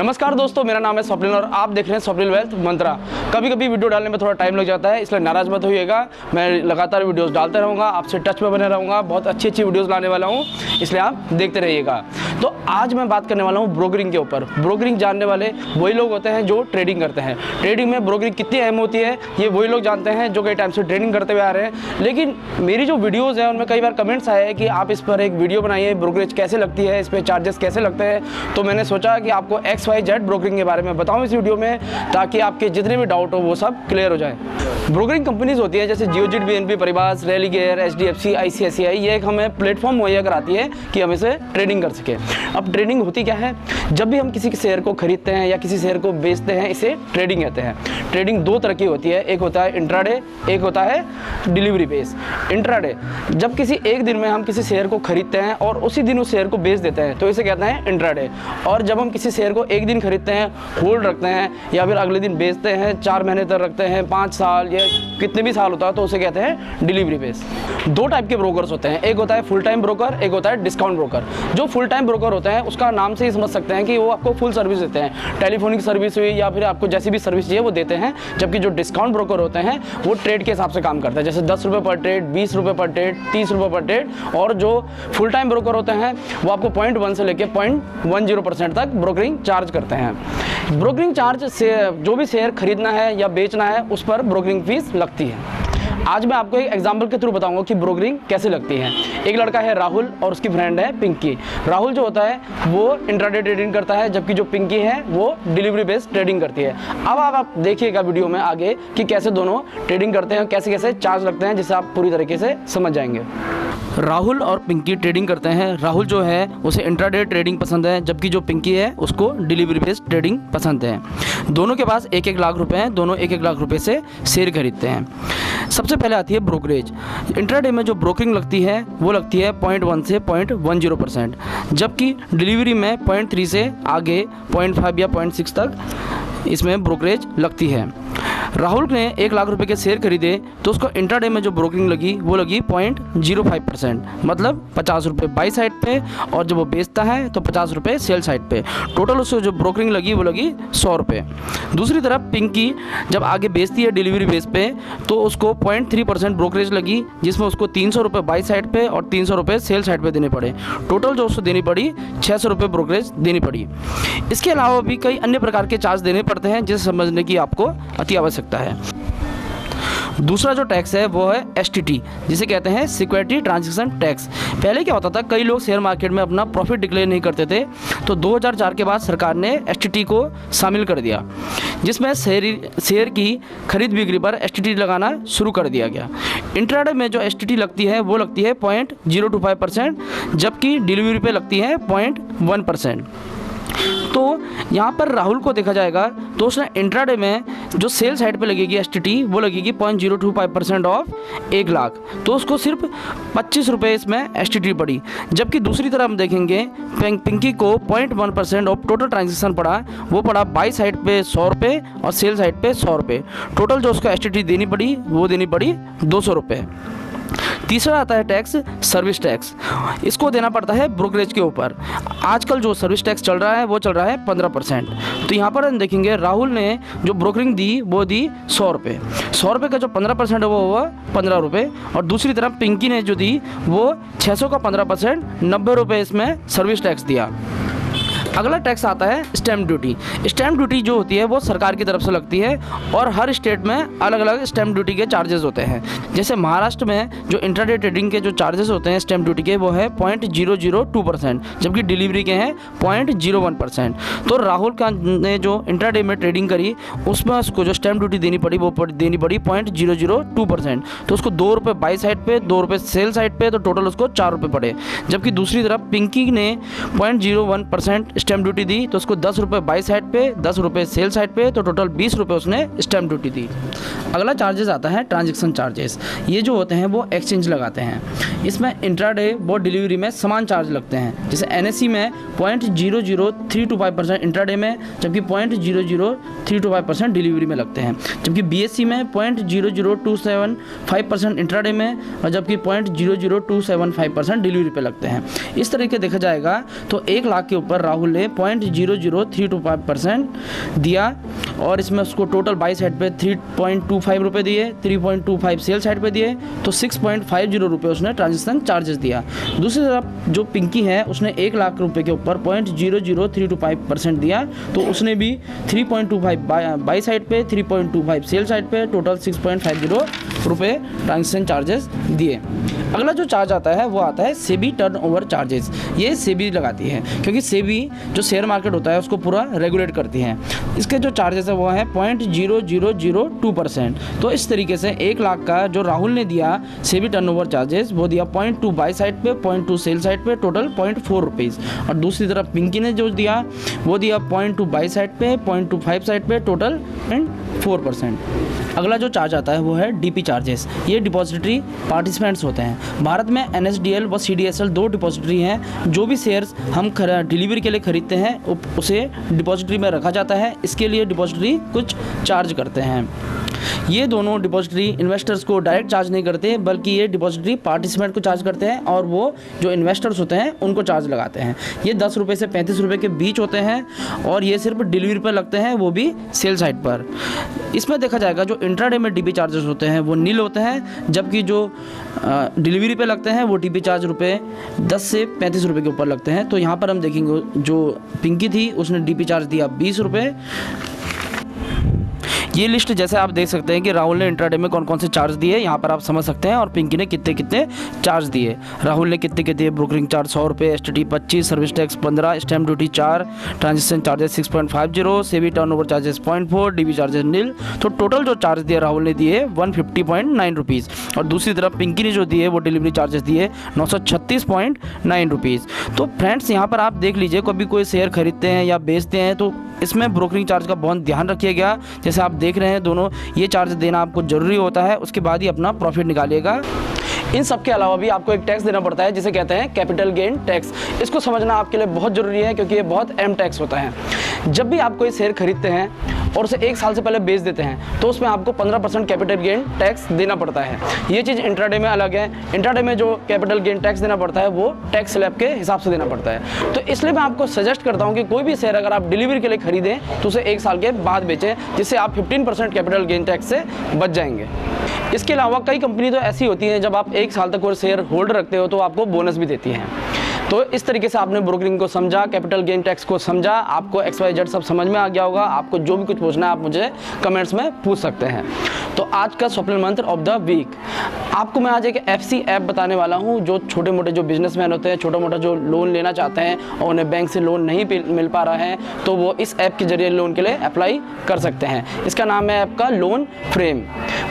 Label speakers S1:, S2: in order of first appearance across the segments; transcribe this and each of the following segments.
S1: नमस्कार दोस्तों, मेरा नाम है स्वप्निल और आप देख रहे हैं स्वप्निल वेल्थ मंत्रा। कभी कभी वीडियो डालने में थोड़ा टाइम लग जाता है, इसलिए नाराज मत होइएगा। मैं लगातार वीडियोस डालता रहूँगा, आपसे टच में बने रहूँगा। बहुत अच्छी अच्छी वीडियोस लाने वाला हूँ, इसलिए आप देखते रहिएगा। तो आज मैं बात करने वाला हूँ ब्रोकरिंग के ऊपर। ब्रोकरिंग जानने वाले वही लोग होते हैं जो ट्रेडिंग करते हैं। ट्रेडिंग में ब्रोकरिंग कितनी अहम होती है ये वही लोग जानते हैं जो कई टाइम से ट्रेडिंग करते हुए आ रहे हैं। लेकिन मेरी जो वीडियोज़ हैं उनमें कई बार कमेंट्स आए हैं कि आप इस पर एक वीडियो बनाइए, ब्रोकरेज कैसे लगती है, इस पर चार्जेस कैसे लगते हैं। तो मैंने सोचा कि आपको XYZ ब्रोकरिंग के बारे में बताऊं इस वीडियो में, ताकि आपके जितने भी डाउट हो वो सब क्लियर हो जाए। ब्रोकरिंग कंपनीज होती है जैसे जियोजिट, BNB परिवार, रेलिगेयर, HDFC, ICICI, ये एक हमें प्लेटफॉर्म मुहैया कराती है कि हम इसे ट्रेडिंग कर सके। अब ट्रेडिंग होती क्या है? जब भी हम किसी के शेयर को खरीदते हैं या किसी शेयर को बेचते हैं, इसे ट्रेडिंग कहते हैं। ट्रेडिंग दो तरह की होती है, एक होता है इंट्राडे, एक होता है डिलीवरी बेस। इंट्राडे, जब किसी एक दिन में हम किसी शेयर को खरीदते हैं और उसी दिन उस शेयर को बेच देते हैं तो इसे कहते हैं इंट्राडे। और जब हम किसी शेयर को एक दिन खरीदते हैं, होल्ड रखते हैं या फिर अगले दिन बेचते हैं, 4 महीने तक रखते हैं, 5 साल या कितने भी साल होता है, तो उसे कहते हैं डिलीवरी बेस। दो टाइप के ब्रोकर्स होते हैं, एक होता है फुल टाइम ब्रोकर, एक होता है डिस्काउंट ब्रोकर। जो फुल टाइम ब्रोकर होते हैं उसका नाम से ही समझ सकते हैं कि वो आपको फुल सर्विस देते हैं, टेलीफोनिक सर्विस हुई या फिर आपको जैसी भी सर्विस चाहिए वो देते हैं। जबकि जो डिस्काउंट ब्रोकर होते हैं वो ट्रेड के हिसाब से काम करते हैं, जैसे 10 रुपये पर ट्रेड, 20 रुपये पर ट्रेड, 30 रुपये पर ट्रेड। और जो फुल टाइम ब्रोकर होते हैं वो आपको 0.1 से लेकर 0.10% तक ब्रोकरिंग चार्ज करते हैं। ब्रोकरिंग चार्ज से जो भी शेयर खरीदना है या बेचना है उस पर ब्रोकरिंग फीस लगती है। आज मैं आपको एक एग्जांपल के थ्रू बताऊंगा कि ब्रोकरिंग कैसे लगती है। एक लड़का है राहुल और उसकी फ्रेंड है पिंकी। राहुल जो होता है वो इंट्राडे ट्रेडिंग करता है, जबकि जो पिंकी है वो डिलीवरी बेस्ड ट्रेडिंग करती है। अब आप देखिएगा वीडियो में आगे कि कैसे दोनों ट्रेडिंग करते हैं, कैसे कैसे चार्ज लगते हैं, जिससे आप पूरी तरीके से समझ जाएंगे। राहुल और पिंकी ट्रेडिंग करते हैं। राहुल जो है उसे इंट्राडे ट्रेडिंग पसंद है, जबकि जो पिंकी है उसको डिलीवरी बेस्ड ट्रेडिंग पसंद है। दोनों के पास 1-1 लाख रुपए हैं, दोनों 1-1 लाख रुपए से शेयर खरीदते हैं। सबसे पहले आती है ब्रोकरेज। इंट्राडे में जो ब्रोकरिंग लगती है वो लगती है 0.1 से 0.10%, जबकि डिलीवरी में 0.3 से आगे 0.5 या 0.6 तक इसमें ब्रोकरेज लगती है। राहुल ने 1 लाख रुपए के शेयर खरीदे तो उसको इंट्राडे में जो ब्रोकरिंग लगी वो लगी 0.05%, मतलब 50 रुपये बाई साइड पे, और जब वो बेचता है तो 50 रुपये सेल साइड पे। टोटल उसको जो ब्रोकरिंग लगी वो लगी 100 रुपये। दूसरी तरफ पिंकी जब आगे बेचती है डिलीवरी बेस पे तो उसको 0.3% ब्रोकरेज लगी, जिसमें उसको 300 रुपये बाई साइड पे और 300 रुपये सेल साइड पे देने पड़े। टोटल जो उसको देनी पड़ी 600 रुपये ब्रोकरेज देनी पड़ी। इसके अलावा भी कई अन्य प्रकार के चार्ज देने पड़ते हैं, जिसे समझने की आपको अति आवश्यकता है। दूसरा जो टैक्स है वो है STT, जिसे कहते हैं सिक्योरिटी ट्रांजैक्शन टैक्स। पहले क्या होता था, कई लोग शेयर मार्केट में अपना प्रॉफिट डिक्लेयर नहीं करते थे, तो 2004 के बाद सरकार ने STT को शामिल कर दिया, जिसमें शेयर की खरीद बिक्री पर STT लगाना शुरू कर दिया गया। इंट्राडे में जो STT लगती है वो लगती है 0.025%, जबकि डिलीवरी पे लगती है 0.1%। तो यहाँ पर राहुल को देखा जाएगा तो उसने इंट्राडे में जो सेल साइड पे लगेगी STT वो लगेगी 0.025% ऑफ 1 लाख, तो उसको सिर्फ 25 रुपये इसमें STT पड़ी। जबकि दूसरी तरफ हम देखेंगे पिंकी को 0.1% ऑफ टोटल ट्रांजेक्शन पड़ा, वो पड़ा बाई साइड पे 100 रुपये और सेल साइड पे 100 रुपये। टोटल जो उसको STT देनी पड़ी वो देनी पड़ी 200 रुपये। तीसरा आता है टैक्स, सर्विस टैक्स। इसको देना पड़ता है ब्रोकरेज के ऊपर। आजकल जो सर्विस टैक्स चल रहा है वो चल रहा है 15%। तो यहाँ पर हम देखेंगे राहुल ने जो ब्रोकरिंग दी वो दी 100 रुपये। 100 रुपये का जो 15% है वो हुआ 15 रुपये, और दूसरी तरफ पिंकी ने जो दी वो 600 का 15% 90 रुपये इसमें सर्विस टैक्स दिया। अगला टैक्स आता है स्टैम्प ड्यूटी। स्टैम्प ड्यूटी जो होती है वो सरकार की तरफ से लगती है, और हर स्टेट में अलग अलग स्टैम्प ड्यूटी के चार्जेस होते हैं। जैसे महाराष्ट्र में जो इंट्राडे ट्रेडिंग के जो चार्जेस होते हैं स्टैम्प ड्यूटी के वो है 0.002%, जबकि डिलीवरी के हैं 0.01%। तो राहुल का ने जो इंट्राडे में ट्रेडिंग करी उसमें उसको जो स्टैम्प ड्यूटी देनी पड़ी वो देनी पड़ी 0.002%। तो उसको 2 रुपये बाई साइड पे, 2 रुपये सेल साइड पे, तो टोटल उसको 4 रुपये पड़े। जबकि दूसरी तरफ पिंकी ने 0.01% स्टैम्प ड्यूटी दी तो उसको 10 रुपये बाई साइड पे, 10 रुपये सेल साइड पे, तो टोटल 20 रुपये उसने स्टैम्प ड्यूटी दी। अगला चार्जेस आता है ट्रांजैक्शन चार्जेस। ये जो होते हैं वो एक्सचेंज लगाते हैं। इसमें इंट्राडे व डिलीवरी में समान चार्ज लगते हैं। जैसे NSE में 0.00325% इंट्राडे में, जबकि 0.00325% डिलीवरी में लगते हैं। जबकि BSE में 0.00275% इंट्राडे में और जबकि 0.00275% डिलीवरी पे लगते हैं। इस तरीके देखा जाएगा तो 1 लाख के ऊपर राहुल ने 0.00325% दिया और इसमें उसको टोटल बाई साइड पे 3.25 रुपये दिए, 3.25 सेल साइड पे दिए, तो 6.50 रुपये उसने ट्रांजेक्शन चार्जेस दिया। दूसरी तरफ जो पिंकी है उसने 1 लाख रुपए के ऊपर 0.00325% दिया, तो उसने भी 3.25 बाई साइड पे, 3.25 सेल साइड पे, टोटल 6.50 रुपये ट्रांजेक्शन चार्जेस दिए। अगला जो चार्ज आता है वो आता है सेबी टर्नओवर चार्जेस। ये सेबी लगाती है क्योंकि सेबी जो शेयर मार्केट होता है उसको पूरा रेगुलेट करती है। इसके जो चार्जेस है वो है 0.0002%। तो इस तरीके से 1 लाख का जो राहुल ने दिया सेबी टर्नओवर चार्जेस वो दिया 0.2 बाई साइड पे, 0.2 सेल साइड पे, टोटल 0.4 रुपीज़। और दूसरी तरफ पिंकी ने जो दिया वो दिया 0.2 बाई साइड पे, 0.25 साइड पे, टोटल 0.4%। अगला जो चार्ज आता है वो है DP चार्जेस। ये डिपॉजिटरी पार्टिसिपेंट्स होते हैं। भारत में NSDL व CDSL 2 डिपॉजिटरी हैं। जो भी शेयर्स हम डिलीवरी के लिए खरीदते हैं उसे डिपॉजिटरी में रखा जाता है। इसके लिए डिपॉजिटरी कुछ चार्ज करते हैं। ये दोनों डिपॉजिटरी इन्वेस्टर्स को डायरेक्ट चार्ज नहीं करते, बल्कि ये डिपॉजिटरी पार्टिसिपेंट को चार्ज करते हैं और वो जो इन्वेस्टर्स होते हैं उनको चार्ज लगाते हैं। ये 10 रुपये से 35 रुपये के बीच होते हैं और ये सिर्फ डिलीवरी पर लगते हैं, वो भी सेल साइड पर। इसमें देखा जाएगा जो इंट्राडे में DP चार्जेस होते हैं वो नील होते हैं, जबकि जो डिलीवरी पे लगते हैं वो DP चार्ज रुपये 10 से 35 रुपये के ऊपर लगते हैं। तो यहाँ पर हम देखेंगे जो पिंकी थी उसने DP चार्ज दिया 20 रुपये। ये लिस्ट जैसे आप देख सकते हैं कि राहुल ने इंट्राडे में कौन कौन से चार्ज दिए, यहाँ पर आप समझ सकते हैं, और पिंकी ने कितने कितने चार्ज दिए। राहुल ने कितने दिए, ब्रोकरिंग चार्ज 100 रुपये, STT 25, service tax 15, stamp duty 4, transaction charges 6.50, SEBI turnover charges 0.4, DP charges nil. तो टोटल जो चार्ज दिए राहुल ने दिए 150.9 रुपीज़। और दूसरी तरफ पिंकी ने जो दिए वो डिलीवरी चार्जेस दिए 936.9 रुपीज़। तो फ्रेंड्स यहाँ पर आप देख लीजिए, कभी कोई शेयर खरीदते हैं या बेचते हैं तो इसमें ब्रोकरिंग चार्ज का बहुत ध्यान रखिएगा। जैसे आप देख रहे हैं दोनों, ये चार्ज देना आपको ज़रूरी होता है, उसके बाद ही अपना प्रॉफिट निकालिएगा। इन सब के अलावा भी आपको एक टैक्स देना पड़ता है जिसे कहते हैं कैपिटल गेन टैक्स। इसको समझना आपके लिए बहुत ज़रूरी है क्योंकि ये बहुत अहम टैक्स होता है। जब भी आप कोई शेयर खरीदते हैं और उसे 1 साल से पहले बेच देते हैं तो उसमें आपको 15% कैपिटल गेन टैक्स देना पड़ता है। ये चीज़ इंट्राडे में अलग है। इंट्राडे में जो कैपिटल गेन टैक्स देना पड़ता है वो टैक्स स्लैब के हिसाब से देना पड़ता है। तो इसलिए मैं आपको सजेस्ट करता हूँ कि कोई भी शेयर अगर आप डिलीवरी के लिए खरीदें तो उसे 1 साल के बाद बेचें, जिससे आप 15% कैपिटल गेन टैक्स से बच जाएंगे। इसके अलावा कई कंपनी तो ऐसी होती हैं जब आप 1 साल तक वो शेयर होल्ड रखते हो तो आपको बोनस भी देती हैं। तो इस तरीके से आपने ब्रोकरिंग को समझा, कैपिटल गेन टैक्स को समझा, आपको XYZ सब समझ में आ गया होगा। आपको जो भी कुछ पूछना है आप मुझे कमेंट्स में पूछ सकते हैं। तो आज का स्वप्निल मंत्र ऑफ द वीक, आपको मैं आज एक FC ऐप बताने वाला हूं जो छोटे मोटे जो बिजनेसमैन होते हैं, छोटा मोटा जो लोन लेना चाहते हैं और उन्हें बैंक से लोन नहीं मिल पा रहा है, तो वो इस ऐप के जरिए लोन के लिए अप्लाई कर सकते हैं। इसका नाम है ऐप का लोन फ्रेम।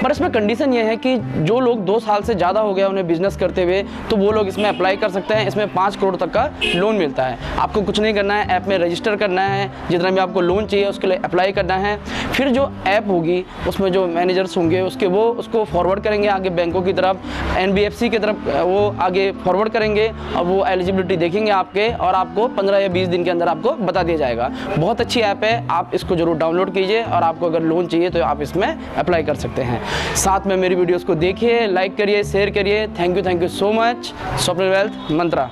S1: पर इसमें कंडीशन ये है कि जो लोग 2 साल से ज़्यादा हो गया उन्हें बिजनेस करते हुए, तो वो लोग इसमें अप्लाई कर सकते हैं। इसमें 5 करोड़ तक का लोन मिलता है। आपको कुछ नहीं करना है, ऐप में रजिस्टर करना है, जितना भी आपको लोन चाहिए उसके लिए अप्लाई करना है। फिर जो ऐप होगी उसमें जो मैनेजर्स होंगे वो उसको फॉरवर्ड करेंगे आगे बैंकों की तरफ, NBFC की तरफ वो आगे फॉरवर्ड करेंगे और वो एलिजिबिलिटी देखेंगे आपके, और आपको 15 या 20 दिन के अंदर आपको बता दिया जाएगा। बहुत अच्छी ऐप है, आप इसको जरूर डाउनलोड कीजिए और आपको अगर लोन चाहिए तो आप इसमें अप्लाई कर सकते हैं। साथ में मेरी वीडियोज़ को देखिए, लाइक करिए, शेयर करिए। Thank you so much. Swapnil wealth Mantra.